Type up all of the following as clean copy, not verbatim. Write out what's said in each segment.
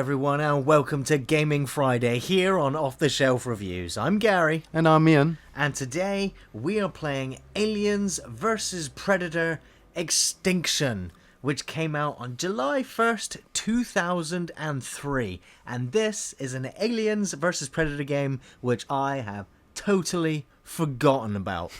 everyone, and welcome to Gaming Friday here on Off the Shelf Reviews. I'm Gary. And I'm Iain. And today we are playing Aliens Vs Predator Extinction, which came out on July 1st, 2003. And this is an Aliens Vs Predator game which I have totally forgotten about.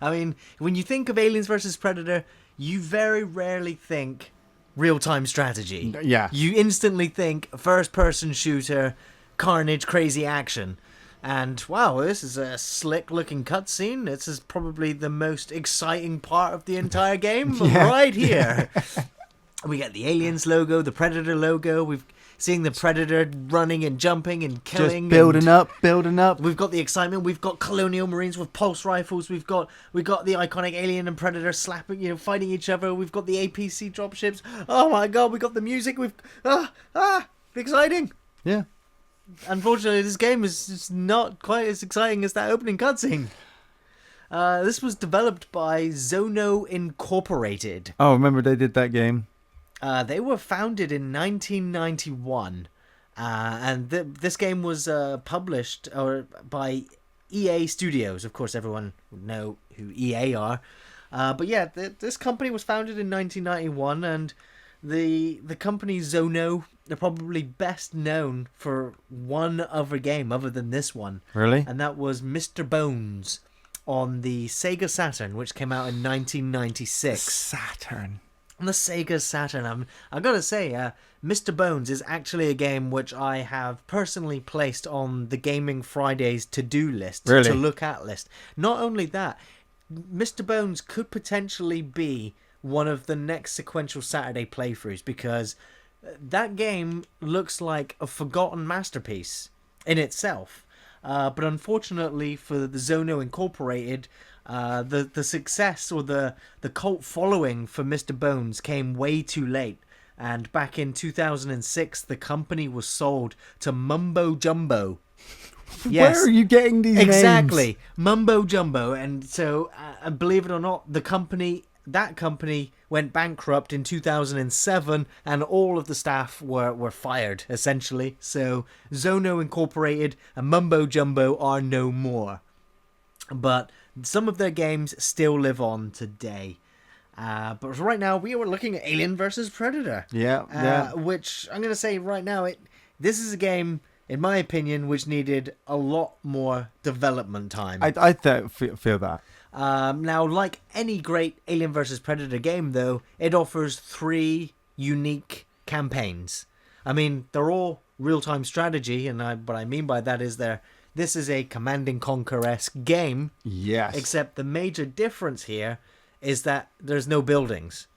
I mean, when you think of Aliens vs Predator, you very rarely think real-time strategy. Yeah. You instantly think first-person shooter, carnage, crazy action. And wow, this is a slick-looking cutscene. This is probably the most exciting part of the entire game right here. We get the Aliens logo, the Predator logo. We've seeing the Predator running and jumping and killing. Just building up. We've got the excitement. We've got Colonial Marines with pulse rifles. We've got the iconic Alien and Predator slapping, fighting each other. We've got the APC dropships. Oh my god, we got the music. We've exciting. Yeah. Unfortunately, this game is just not quite as exciting as that opening cutscene. This was developed by Zono Incorporated. Oh, remember they did that game? They were founded in 1991, and this game was published by EA Studios. Of course, everyone would know who EA are. But yeah, this company was founded in 1991, and the company Zono, they're probably best known for one other game other than this one. Really? And that was Mr. Bones on the Sega Saturn, which came out in 1996. Saturn. On the Sega Saturn, I gotta say, Mr. Bones is actually a game which I have personally placed on the Gaming Fridays to-do list, Really? to look at list. Not only that, Mr. Bones could potentially be one of the next sequential Saturday playthroughs, because that game looks like a forgotten masterpiece in itself. But unfortunately for the Zono Incorporated, the success or the cult following for Mr. Bones came way too late. And back in 2006, the company was sold to Mumbo Jumbo. Yes. Where are you getting these names? Exactly. Mumbo Jumbo. And so, believe it or not, that company went bankrupt in 2007, and all of the staff were fired, essentially. So Zono Incorporated and Mumbo Jumbo are no more. But some of their games still live on today. But right now, we were looking at Alien vs Predator. Yeah. Which, I'm going to say right now, this is a game, in my opinion, which needed a lot more development time. I feel that. Now, like any great Alien vs Predator game, though, it offers 3 unique campaigns. I mean, they're all real-time strategy, and what I mean by that is this is a Command and Conquer-esque game. Yes. Except the major difference here is that there's no buildings.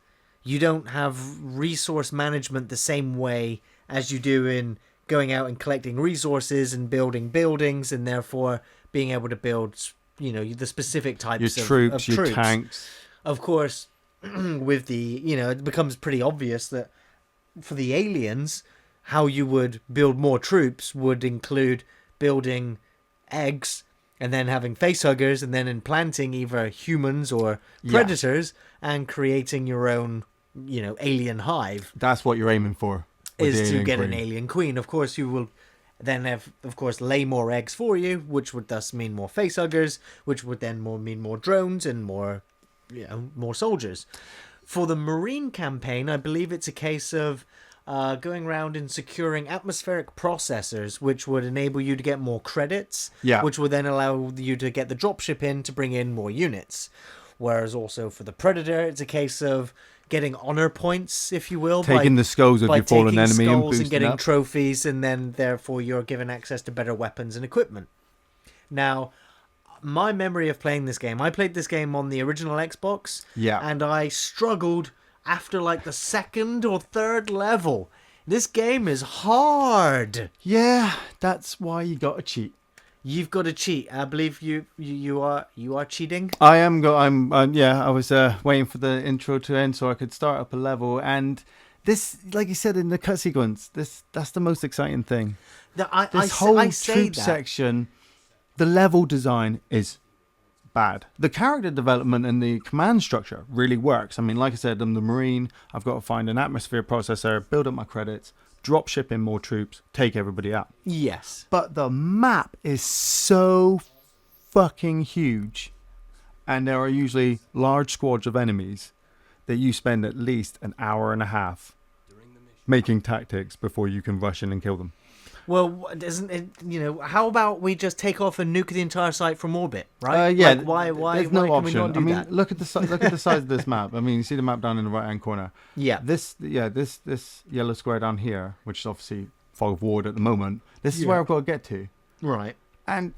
You don't have resource management the same way as you do in going out and collecting resources and building buildings, and therefore being able to build, the specific types your of troops, troops. your tanks. Of course, with the, it becomes pretty obvious that for the aliens, how you would build more troops would include building eggs and then having facehuggers and then implanting either humans or predators and creating your own, alien hive. That's what you're aiming for. Is to get an alien queen. Of course, you will then have, lay more eggs for you, which would thus mean more facehuggers, which would then mean more drones and more, more soldiers. For the Marine campaign, I believe it's a case of going around and securing atmospheric processors, which would enable you to get more credits, which would then allow you to get the dropship in to bring in more units. Whereas also for the Predator, it's a case of getting honor points, if you will, taking the skulls of your fallen enemy and boosting and getting up. trophies, and then therefore you're given access to better weapons and equipment. Now, my memory of playing this game, I played this game on the original Xbox, and I struggled after like the 2nd or 3rd level. This game is hard. Yeah, that's why you got to cheat. You've got to cheat. I believe you are cheating. I am. I was waiting for the intro to end so I could start up a level, and this, like you said in the cut sequence, that's the most exciting thing. This whole troop section, the level design is bad. The character development and the command structure really works. I mean, like I said, I'm the Marine. I've got to find an atmosphere processor, build up my credits, drop ship in more troops, take everybody out. Yes. But the map is so fucking huge, and there are usually large squads of enemies that you spend at least an hour and a half making tactics before you can rush in and kill them. Well, isn't it? How about we just take off and nuke the entire site from orbit, right? Yeah. Like, why There's no can option. we not do that? Look at the size of this map. I mean, you see the map down in the right hand corner. Yeah. This yellow square down here, which is obviously fog of war at the moment. This is where I've got to get to. Right. And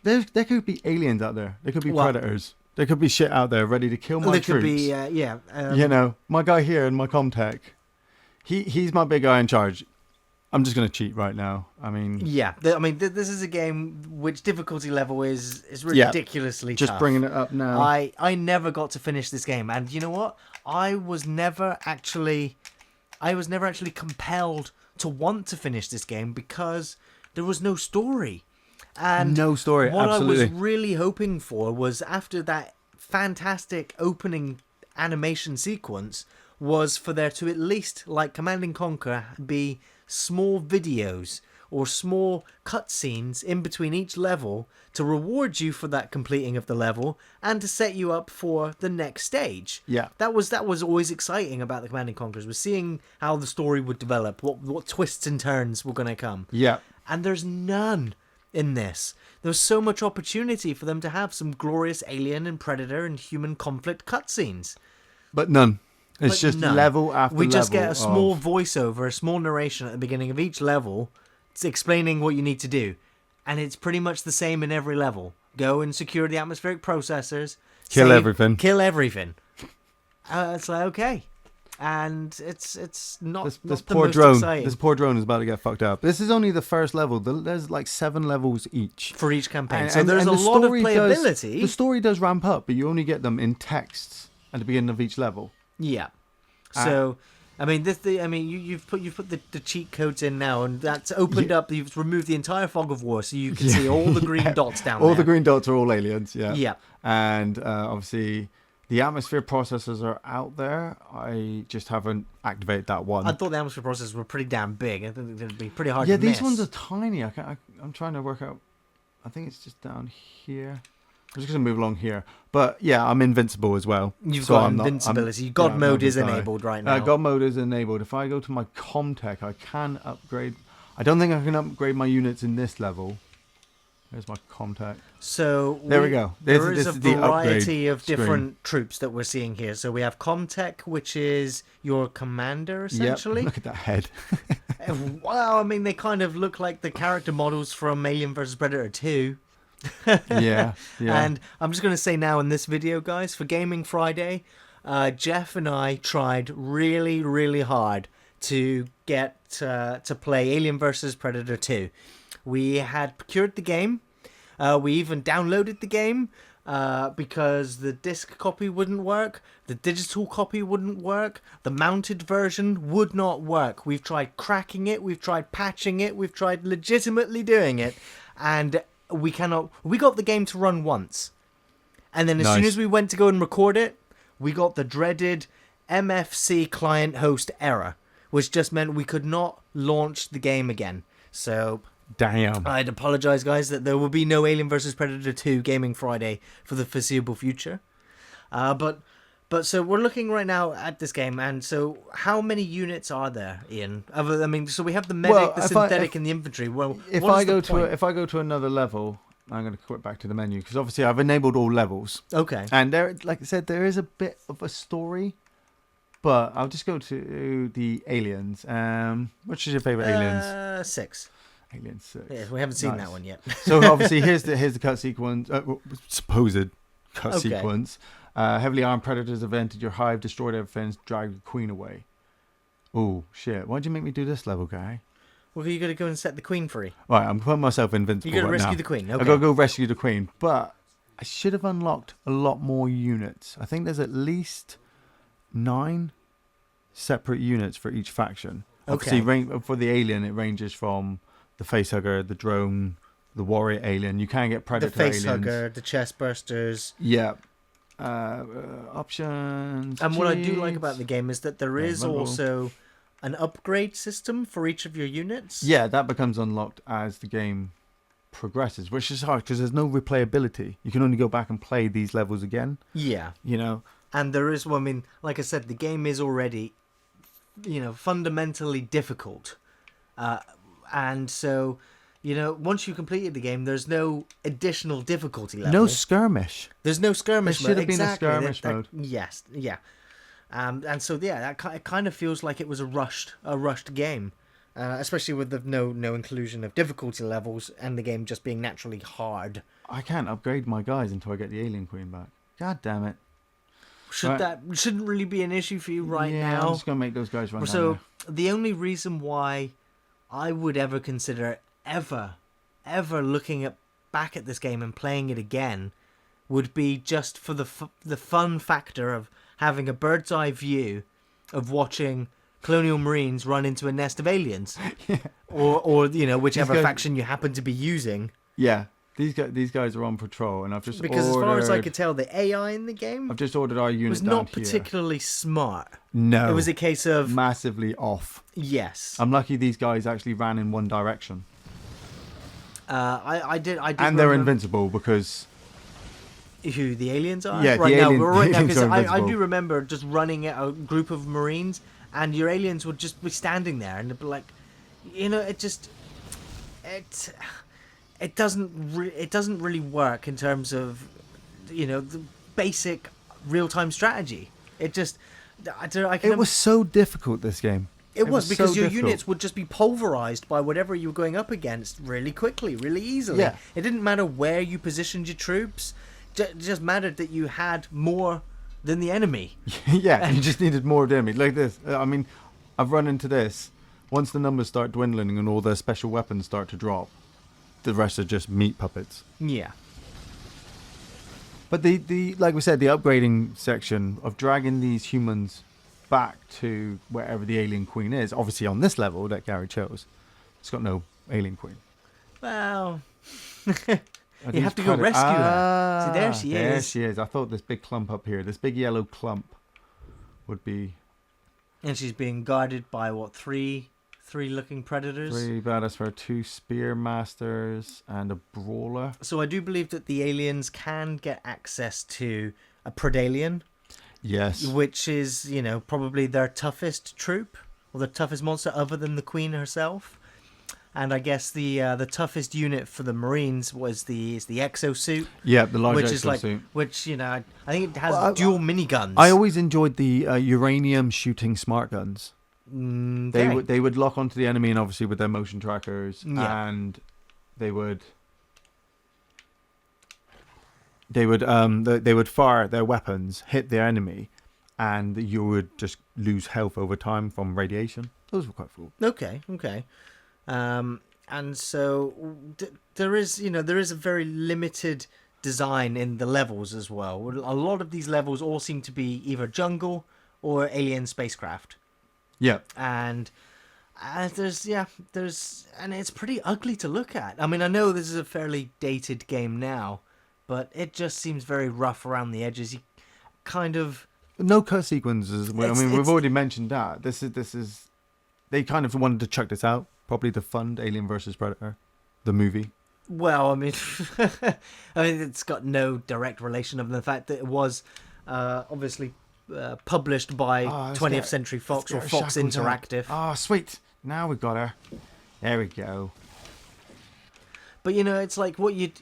there could be aliens out there. There could be predators. There could be shit out there ready to kill my There troops. could be, My guy here in my Comtech, he's my big guy in charge. I'm just going to cheat right now. I mean... Yeah. This is a game which difficulty level is ridiculously tough. Just bringing it up now. I never got to finish this game. And you know what? I was never actually compelled to want to finish this game because there was no story. And no story, what absolutely. I was really hoping for was, after that fantastic opening animation sequence, was for there to at least, like Command & Conquer, be small videos or small cutscenes in between each level to reward you for that completing of the level and to set you up for the next stage. Yeah. That was always exciting about the Command & Conquers, was seeing how the story would develop, what twists and turns were going to come. Yeah. And there's none in this. There's so much opportunity for them to have some glorious alien and predator and human conflict cutscenes. But none. It's just none. level after level. We just get a small voiceover, a small narration at the beginning of each level. It's explaining what you need to do. And it's pretty much the same in every level. Go and secure the atmospheric processors. Kill everything. Kill everything. It's like, okay. And it's not This the poor most drone. exciting. This poor drone is about to get fucked up. This is only the first level. There's like 7 levels each for each campaign. And, so there's and a the lot of story playability. The story does ramp up, but you only get them in texts at the beginning of each level. Yeah. So, you've put the cheat codes in now, and that's opened up. You've removed the entire fog of war, so you can see all the green dots down there. All the green dots are all aliens. Yeah. Yeah. And obviously, the atmosphere processors are out there. I just haven't activated that one. I thought the atmosphere processors were pretty damn big. I think it'd be pretty hard. Yeah, to these miss. ones are tiny. I'm trying to work out. I think it's just down here. I'm just going to move along here. But yeah, I'm invincible as well. You've got invincibility. God mode is enabled right now. God mode is enabled. If I go to my Comtech, I can upgrade. I don't think I can upgrade my units in this level. There's my Comtech. So there we go. There is a variety of different troops that we're seeing here. So we have Comtech, which is your commander, essentially. Yep. Look at that head. Well, I mean, they kind of look like the character models from Alien vs Predator 2. Yeah. And I'm just going to say now in this video, guys, for Gaming Friday, Jeff and I tried really, really hard to get to play Alien vs Predator 2. We had procured the game. We even downloaded the game because the disc copy wouldn't work. The digital copy wouldn't work. The mounted version would not work. We've tried cracking it. We've tried patching it. We've tried legitimately doing it. And we cannot. We got the game to run once. And then as soon as we went to go and record it, we got the dreaded MFC client host error, which just meant we could not launch the game again. So damn. I'd apologize, guys, that there will be no Alien vs Predator 2 Gaming Friday for the foreseeable future. But so we're looking right now at this game, and so how many units are there, Ian? So we have the medic, the synthetic, and the infantry. Well, if I go to another level, I'm going to quit back to the menu because obviously I've enabled all levels. Okay. And there, like I said, there is a bit of a story, but I'll just go to the aliens. Which is your favorite aliens? 6. Alien 6. Yeah, we haven't seen that one yet. So obviously here's the cut sequence, supposed cut sequence. Heavily armed predators have entered your hive, destroyed everything, dragged the queen away. Oh shit! Why'd you make me do this level, guy? Well, you got to go and set the queen free. Right, I'm putting myself invincible. You got to rescue now. the queen. Okay. I got to go rescue the queen, but I should have unlocked a lot more units. I think there's at least 9 separate units for each faction. Okay. Obviously, for the alien, it ranges from the facehugger, the drone, the warrior alien. You can get The predator face aliens. hugger, the chest bursters. Yeah. Options. And what I do like cheats. about the game is that there is vulnerable. also an upgrade system for each of your units. Yeah, that becomes unlocked as the game progresses, which is hard because there's no replayability. You can only go back and play these levels again. Yeah. You know. And there is, well, I mean, like I said, the game is already, fundamentally difficult. And so, once you completed the game, there's no additional difficulty level. No skirmish. There's no skirmish There should mode. have been a Exactly. skirmish mode. Yes, yeah. And so, yeah, it kind of feels like it was a rushed game. Especially with the no inclusion of difficulty levels and the game just being naturally hard. I can't upgrade my guys until I get the Alien Queen back. God damn it. Shouldn't really be an issue for you right now. I'm just going to make those guys run down So, there. the only reason why I would ever consider ever looking back at this game and playing it again would be just for the fun factor of having a bird's eye view of watching Colonial Marines run into a nest of aliens. Yeah. Or whichever guys- faction you happen to be using. Yeah, these guys are on patrol, and I've just Because ordered... as far as I could tell, the AI in the game I've just ordered our unit was down not here. particularly smart. No. It was a case of massively off. yes. I'm lucky these guys actually ran in one direction. I did. And they're invincible because... Who the aliens are? Yeah, right the now, alien- right now, aliens because are I invincible. do remember just running at a group of Marines, and your aliens would just be standing there, and they'd be like, it doesn't really work in terms of, the basic real time strategy. It just, It was so difficult, this game. It was because so your difficult. units would just be pulverized by whatever you were going up against really quickly, really easily. Yeah. It didn't matter where you positioned your troops. It just mattered that you had more than the enemy. Yeah, you just needed more of the enemy. Like this. I mean, I've run into this. Once the numbers start dwindling and all their special weapons start to drop, the rest are just meat puppets. Yeah. But the like we said, the upgrading section of dragging these humans back to wherever the alien queen is, obviously on this level that Gary chose, it's got no alien queen. Well, Are you these have to go rescue her. See, there she There is. she is. I thought this big clump up here, this big yellow clump, would be And she's being guarded by what, three looking predators? 3 badass for 2 spear masters and a brawler. So I do believe that the aliens can get access to a Predalien, Yes. which is, probably their toughest troop or the toughest monster other than the queen herself. And I guess the toughest unit for the Marines is the exosuit, Yeah, the large which is like, exosuit. which I think it has dual miniguns. I always enjoyed the uranium shooting smart guns. Okay. They would lock onto the enemy, and obviously with their motion trackers, Yeah. and they would fire their weapons, hit their enemy, and you would just lose health over time from radiation. Those were quite cool. Okay. And so there is a very limited design in the levels as well. A lot of these levels all seem to be either jungle or alien spacecraft. Yeah. And there's and it's pretty ugly to look at. I mean, I know this is a fairly dated game now, but it just seems very rough around the edges. You kind of No cut sequences. We've It's- already mentioned that. This is. They kind of wanted to chuck this out, probably to fund Alien vs Predator, the movie. well, I mean, it's got no direct relation of the fact that it was obviously published by let's 20th get- Century Fox or Let's get her Fox shackles up. Interactive. Oh, sweet. Now we got her. There we go. But it's like what you'd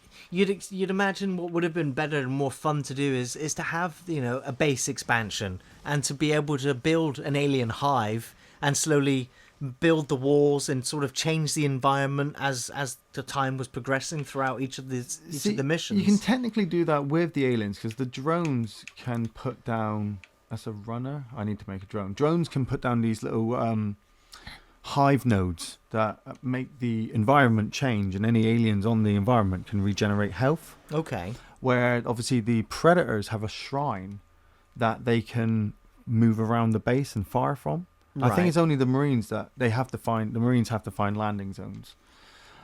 imagine what would have been better and more fun to do is to have a base expansion and to be able to build an alien hive and slowly build the walls and sort of change the environment as the time was progressing throughout each of the missions. You can technically do that with the aliens because the drones can put down. That's a runner. I need to make a drone. Drones can put down these little hive nodes that make the environment change, and any aliens on the environment can regenerate health. Okay. Where obviously the predators have a shrine that they can move around the base and fire from. I think Right. it's only the Marines that they have to find. The Marines have to find landing zones.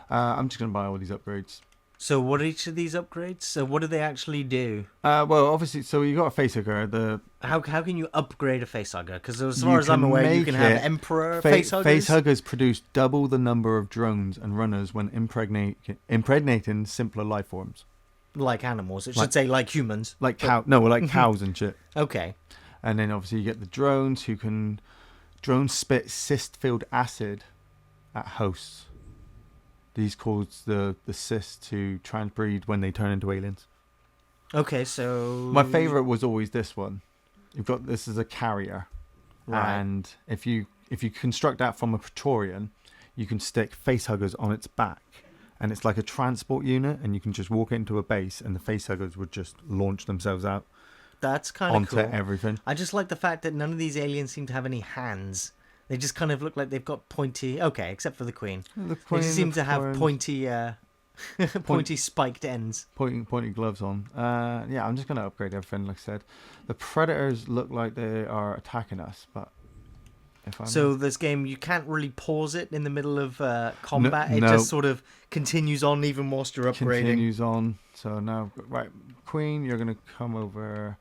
I'm just going to buy all these upgrades. So what are each of these upgrades? So what do they actually do? Well, obviously, so you got a facehugger. How can you upgrade a facehugger? Because as You far as I'm can aware, you make can have it Emperor facehuggers. Facehuggers produce double the number of drones and runners when impregnating simpler life forms. Like animals. It should say like humans. Like cows and shit. Okay. And then obviously you get the drones who can... Drones spit cyst-filled acid at hosts. These cause the cysts to transbreed when they turn into aliens. Okay, so... My favourite was always this one. You've got this as a carrier. Right. And if you construct that from a Praetorian, you can stick facehuggers on its back. And it's like a transport unit, and you can just walk into a base, and the facehuggers would just launch themselves out. That's kind of onto cool. Everything. I just like the fact that none of these aliens seem to have any hands. They just kind of look like they've got pointy... Okay, except for the Queen. The They just seem to have pointy... pointy spiked ends. Pointy gloves on. Yeah, I'm just going to upgrade everything, like I said. The Predators look like they are attacking us, but... So this game, you can't really pause it in the middle of combat. No, it just sort of continues on even whilst you're upgrading. Continues on. So now, right, Queen, you're going to come over...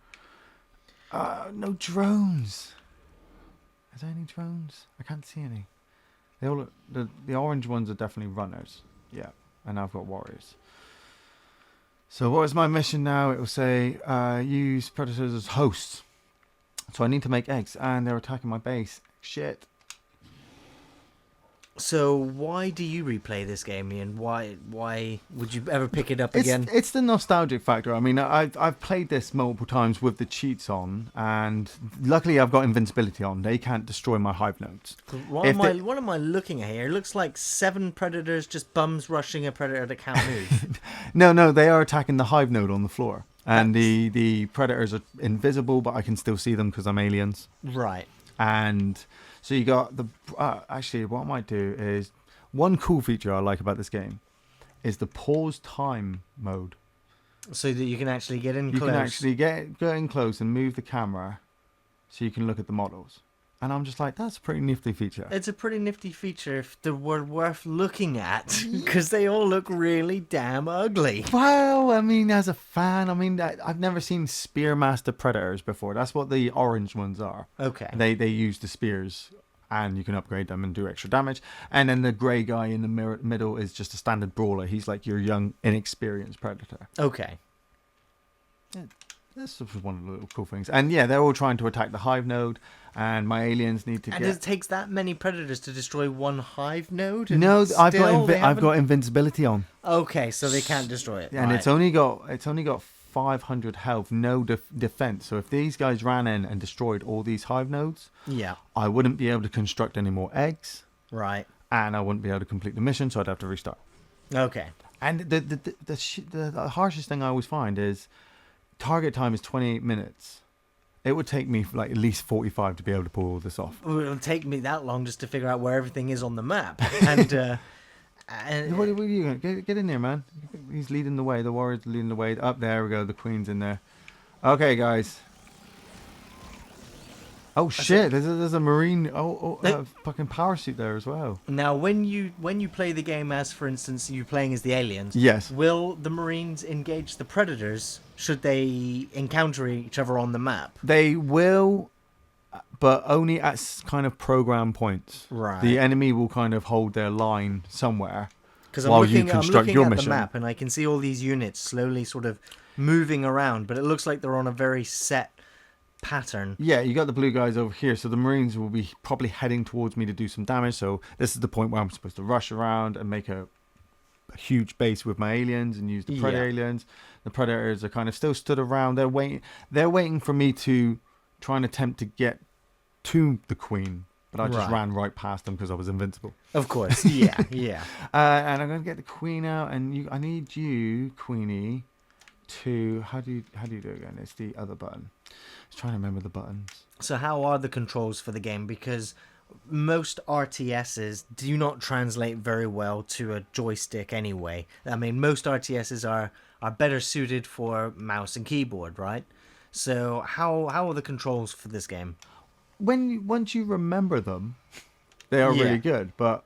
no drones. Is there any drones? I can't see any. They all look, the orange ones are definitely runners. Yeah, and I've got warriors. So what is my mission now? It will say use predators as hosts. So I need to make eggs, and they're attacking my base. Shit. So why do you replay this game, Ian? Why would you ever pick it up again? It's the nostalgic factor. I mean, I've played this multiple times with the cheats on, and luckily I've got invincibility on. They can't destroy my hive nodes. What am I looking at here? It looks like 7 predators just bums rushing a predator that can't move. No, they are attacking the hive node on the floor. And the predators are invisible, but I can still see them because I'm aliens. Right. And so you got the... actually, what I might do is... One cool feature I like about this game is the pause time mode. So that you can actually get in close. You can actually get in close and move the camera so you can look at the models. And I'm just like, that's a pretty nifty feature. It's a pretty nifty feature if they were worth looking at, because they all look really damn ugly. Well, I mean, as a fan, I mean, I've never seen Spearmaster Predators before. That's what the orange ones are. Okay. They use the spears, and you can upgrade them and do extra damage. And then the grey guy in the middle is just a standard brawler. He's like your young, inexperienced Predator. Okay. Yeah, that's one of the little cool things. And yeah, they're all trying to attack the hive node, and my aliens need to And it takes that many predators to destroy one hive node? No, I've got invincibility on. Okay, so they can't destroy it. And right. it's only got 500 health, no defense. So if these guys ran in and destroyed all these hive nodes, yeah, I wouldn't be able to construct any more eggs. Right. And I wouldn't be able to complete the mission, so I'd have to restart. Okay. And the harshest thing I always find is target time is 28 minutes. It would take me like at least 45 to be able to pull all this off. Well, it'll take me that long just to figure out where everything is on the map. And what are you going? Get in there, man. He's leading the way. The warrior's leading the way. Up there we go. The queen's in there. Okay, guys. Oh shit! There's a marine. Fucking power suit there as well. Now, when you play the game as, for instance, you're playing as the aliens. Yes. Will the marines engage the predators should they encounter each other on the map? They will, but only at kind of program points. Right. The enemy will kind of hold their line somewhere while you construct your at mission. the map, and I can see all these units slowly sort of moving around, but it looks like they're on a very set pattern. Yeah, you got the blue guys over here, so the marines will be probably heading towards me to do some damage. So this is the point where I'm supposed to rush around and make a huge base with my aliens and use the predator aliens. The predators are kind of still stood around. They're waiting for me to try and attempt to get to the queen, but I just ran right past them because I was invincible. Of course. Yeah. Yeah. And I'm going to get the queen out, and I need you, Queenie, to how do you do it again? It's the other button. I was trying to remember the buttons. So how are the controls for the game? Because most RTSs do not translate very well to a joystick anyway. I mean, most RTSs are better suited for mouse and keyboard, right? So how are the controls for this game? Once you remember them, they are really good. But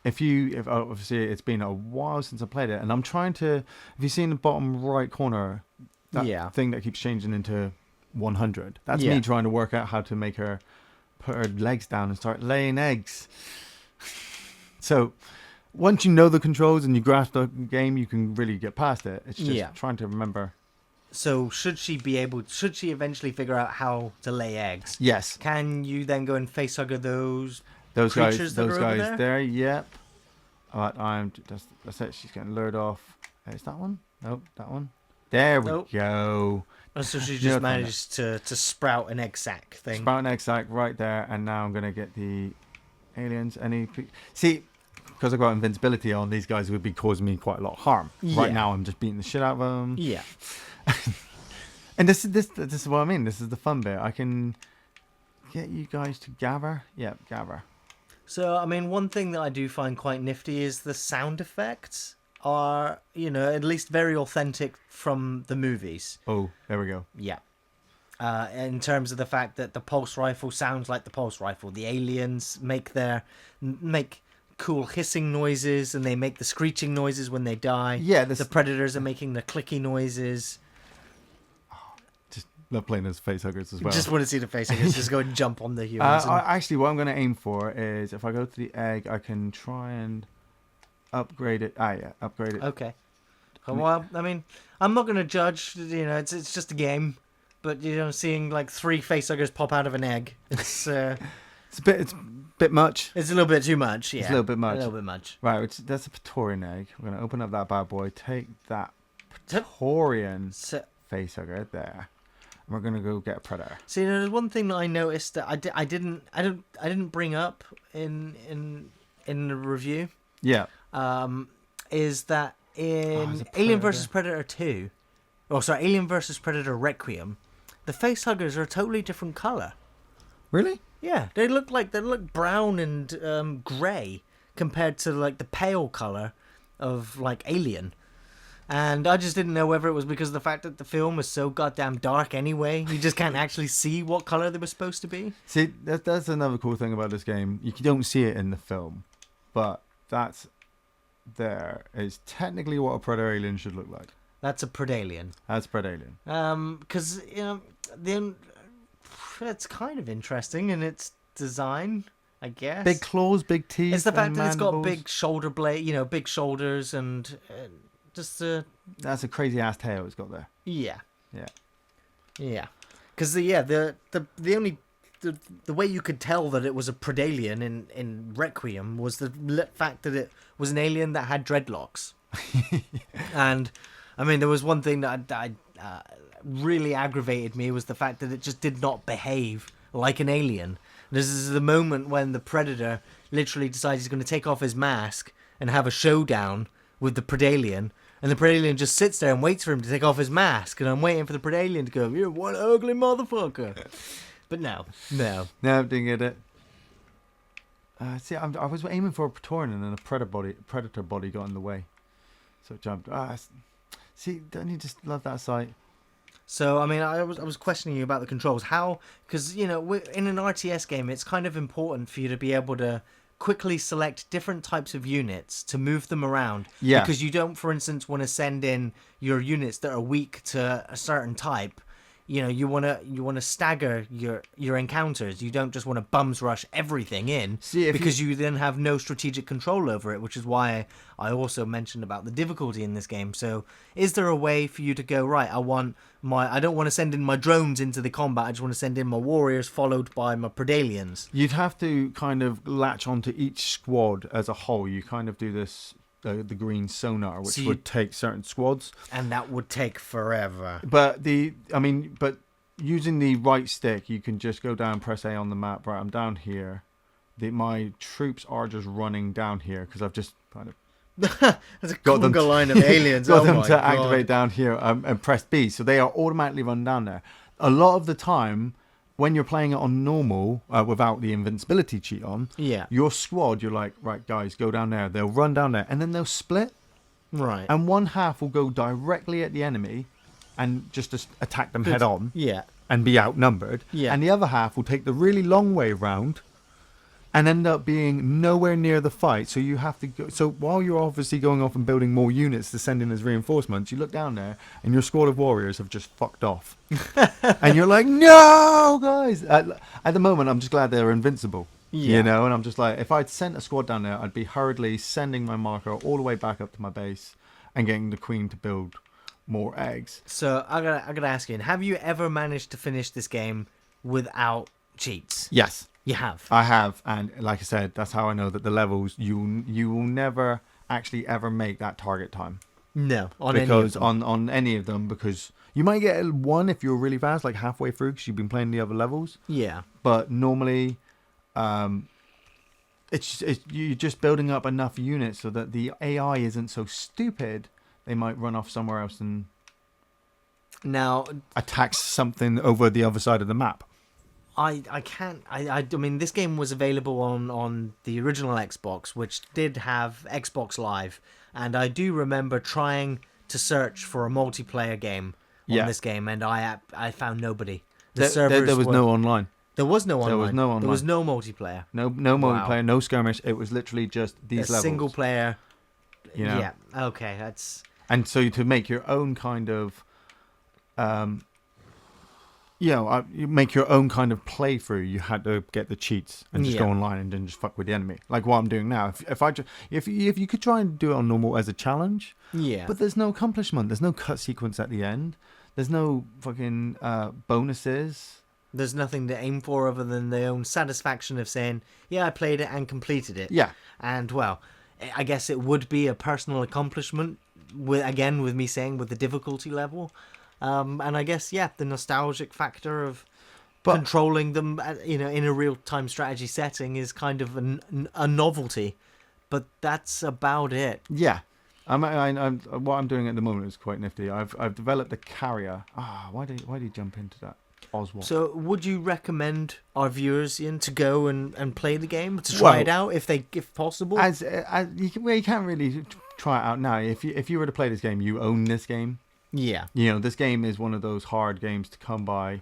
if obviously it's been a while since I played it, and I'm trying to. Have you seen the bottom right corner? That thing that keeps changing into 100. That's me trying to work out how to make her put her legs down and start laying eggs. So once you know the controls and you grasp the game, you can really get past it. It's just trying to remember. So should she eventually figure out how to lay eggs? Yes. Can you then go and facehugger those guys there? There? Yep. Alright, that's it. She's getting lured off. Is that one? Nope, that one. There we go. Oh, so she just managed to sprout an egg sac thing. Sprout an egg sac right there, and now I'm gonna get the aliens. See, because I've got invincibility on, these guys would be causing me quite a lot of harm. Yeah. Right now, I'm just beating the shit out of them. Yeah. And this is what I mean. This is the fun bit. I can get you guys to gather. Yeah, gather. So, I mean, one thing that I do find quite nifty is the sound effects are, at least very authentic from the movies. Oh, there we go. Yeah. In terms of the fact that the pulse rifle sounds like the pulse rifle. The aliens make cool hissing noises, and they make the screeching noises when they die. Yeah. The predators are making the clicky noises. Just love playing as facehuggers as well. Just want to see the facehuggers. Just go and jump on the humans. Actually, what I'm going to aim for is if I go to the egg, I can try and upgrade it. Upgrade it. Okay. Well, I mean, I'm not going to judge. It's just a game, but seeing like 3 facehuggers pop out of an egg, it's it's a bit much. It's a little bit too much. Yeah. It's a little bit much. A little bit much. Right. That's a Praetorian egg. We're going to open up that bad boy. Take that Praetorian facehugger there. And we're going to go get a predator. See, there's one thing that I noticed that I didn't bring up in the review. Yeah. Is that in Alien vs Predator 2, Alien vs Predator Requiem, the facehuggers are a totally different color. Really? Yeah, they look brown and grey compared to like the pale color of like Alien. And I just didn't know whether it was because of the fact that the film was so goddamn dark anyway. You just can't actually see what color they were supposed to be. See, that's another cool thing about this game. You don't see it in the film, but that's there is technically what a Predator alien should look like. That's a Predalien. That's Predalien. Because then it's kind of interesting in its design, I guess. Big claws, big teeth. It's the fact that it's got mandibles. big shoulder blade, big shoulders, and just that's a crazy ass tail it's got there. Yeah. Yeah. Because the only the way you could tell that it was a Predalien in Requiem was the fact that it was an alien that had dreadlocks. And I mean, there was one thing that really aggravated me was the fact that it just did not behave like an alien. This is the moment when the Predator literally decides he's going to take off his mask and have a showdown with the Predalien, and the Predalien just sits there and waits for him to take off his mask, and I'm waiting for the Predalien to go, "You're one ugly motherfucker." But no, didn't get it. See, I was aiming for a Praetorian, and then a predator body got in the way, so it jumped. See, don't you just love that sight? So, I mean, I was questioning you about the controls. How? Because, in an RTS game, it's kind of important for you to be able to quickly select different types of units to move them around. Yeah. Because you don't, for instance, want to send in your units that are weak to a certain type. You want to stagger your encounters. You don't just want to bums rush everything in, because you then have no strategic control over it, which is why I also mentioned about the difficulty in this game. So, is there a way for you to go, right, I don't want to send in my drones into the combat. I just want to send in my warriors followed by my Predaliens. You'd have to kind of latch onto each squad as a whole. You kind of do this the green sonar, which would take certain squads, and that would take forever. But using the right stick, you can just go down, press A on the map. Right, I'm down here. My troops are just running down here because I've just kind of there's a conga line of aliens. got them to activate down here and press B, so they are automatically run down there. A lot of the time, when you're playing it on normal, without the invincibility cheat on, your squad, you're like, right, guys, go down there. They'll run down there, and then they'll split. Right. And one half will go directly at the enemy and just attack them head on. Yeah. And be outnumbered. Yeah. And the other half will take the really long way round and end up being nowhere near the fight. So you have to go. So while you're obviously going off and building more units to send in as reinforcements, you look down there and your squad of warriors have just fucked off, and you're like, no, guys. At the moment, I'm just glad they're invincible. Yeah. You know, and I'm just like, if I'd sent a squad down there, I'd be hurriedly sending my marker all the way back up to my base and getting the queen to build more eggs. So I gotta ask you, have you ever managed to finish this game without cheats? Yes. You have. I have, and like I said, that's how I know that the levels you will never actually ever make that target time. No, on because any of them. on any of them, because you might get one if you're really fast, like halfway through, because you've been playing the other levels. Yeah. But normally, it's you're just building up enough units so that the AI isn't so stupid. They might run off somewhere else and Now attack something over the other side of the map. I can't. I mean, this game was available on the original Xbox, which did have Xbox Live, and I do remember trying to search for a multiplayer game on this game, and I found nobody. There was no online. There was no online. There was no online. There was no multiplayer. No multiplayer, no skirmish. It was literally just these levels. Single player. You know? Yeah. Okay. That's. And so to make your own kind of, you make your own kind of playthrough. You had to get the cheats and just go online and then just fuck with the enemy, like what I'm doing now. If you could try and do it on normal as a challenge, but there's no accomplishment. There's no cut sequence at the end. There's no fucking bonuses. There's nothing to aim for other than their own satisfaction of saying, "Yeah, I played it and completed it." Yeah, and well, I guess it would be a personal accomplishment. With me saying with the difficulty level, and I guess the nostalgic factor of controlling them, in a real time strategy setting is kind of a novelty, but that's about it. Yeah, I'm what I'm doing at the moment is quite nifty. I've developed a carrier. Why did he jump into that? Oswald. So, would you recommend our viewers, Iain, to go and play the game, to try it out if possible? You can't really try it out now. If you were to play this game, you own this game. Yeah. This game is one of those hard games to come by,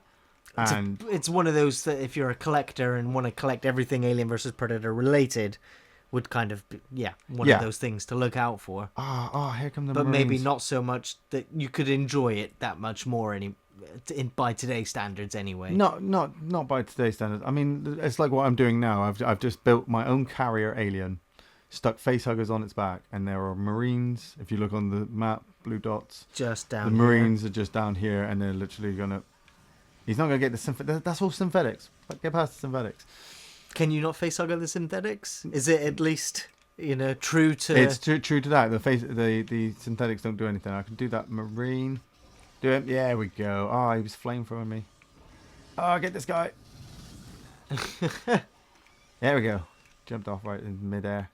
and it's one of those that if you're a collector and want to collect everything Alien vs Predator related, would kind of be, one of those things to look out for. Here come the But Marines. maybe not so much that you could enjoy it that much more by today's standards anyway. Not by today's standards. I mean, it's like what I'm doing now. I've just built my own carrier alien, stuck facehuggers on its back, and there are Marines. If you look on the map, blue dots. Just down. The Marines are just down here, and they're literally gonna. He's not gonna get the that's all synthetics. Get past the synthetics. Can you not facehugger the synthetics? Is it at least true to? It's true to that. The synthetics don't do anything. I can do that Marine. Do it. Yeah, we go. He was flamethrowing me. Get this guy. There we go. Jumped off right in midair.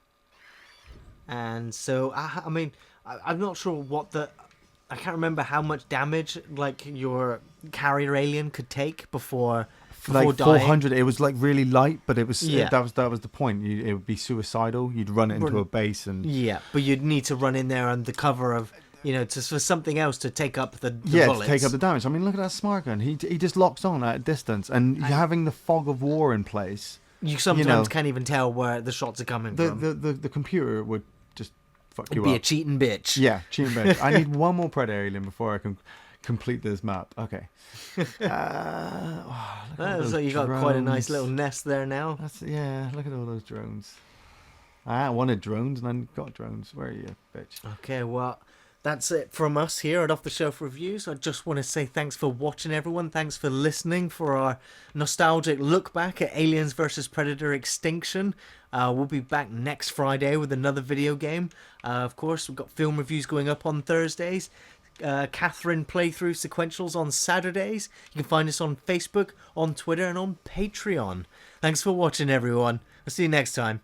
And so, I mean, I'm not sure I can't remember how much damage like your carrier alien could take before like dying. 400. It was like really light, but it was that was the point. It would be suicidal. You'd run it into a base and but you'd need to run in there under cover of for something else to take up the bullets. To take up the damage. I mean, look at that smart gun. He just locks on at a distance, and having the fog of war in place, you sometimes can't even tell where the shots are coming from. The computer would just fuck you up. It'd be a cheating bitch. Yeah, cheating bitch. I need one more Predator alien before I can complete this map. Okay. So you got quite a nice little nest there now. Look at all those drones. I wanted drones and I got drones. Where are you, bitch? Okay, well, that's it from us here at Off the Shelf Reviews. I just want to say thanks for watching, everyone. Thanks for listening for our nostalgic look back at Aliens vs Predator Extinction. We'll be back next Friday with another video game. Of course, we've got film reviews going up on Thursdays. Catherine playthrough sequentials on Saturdays. You can find us on Facebook, on Twitter, and on Patreon. Thanks for watching, everyone. I'll see you next time.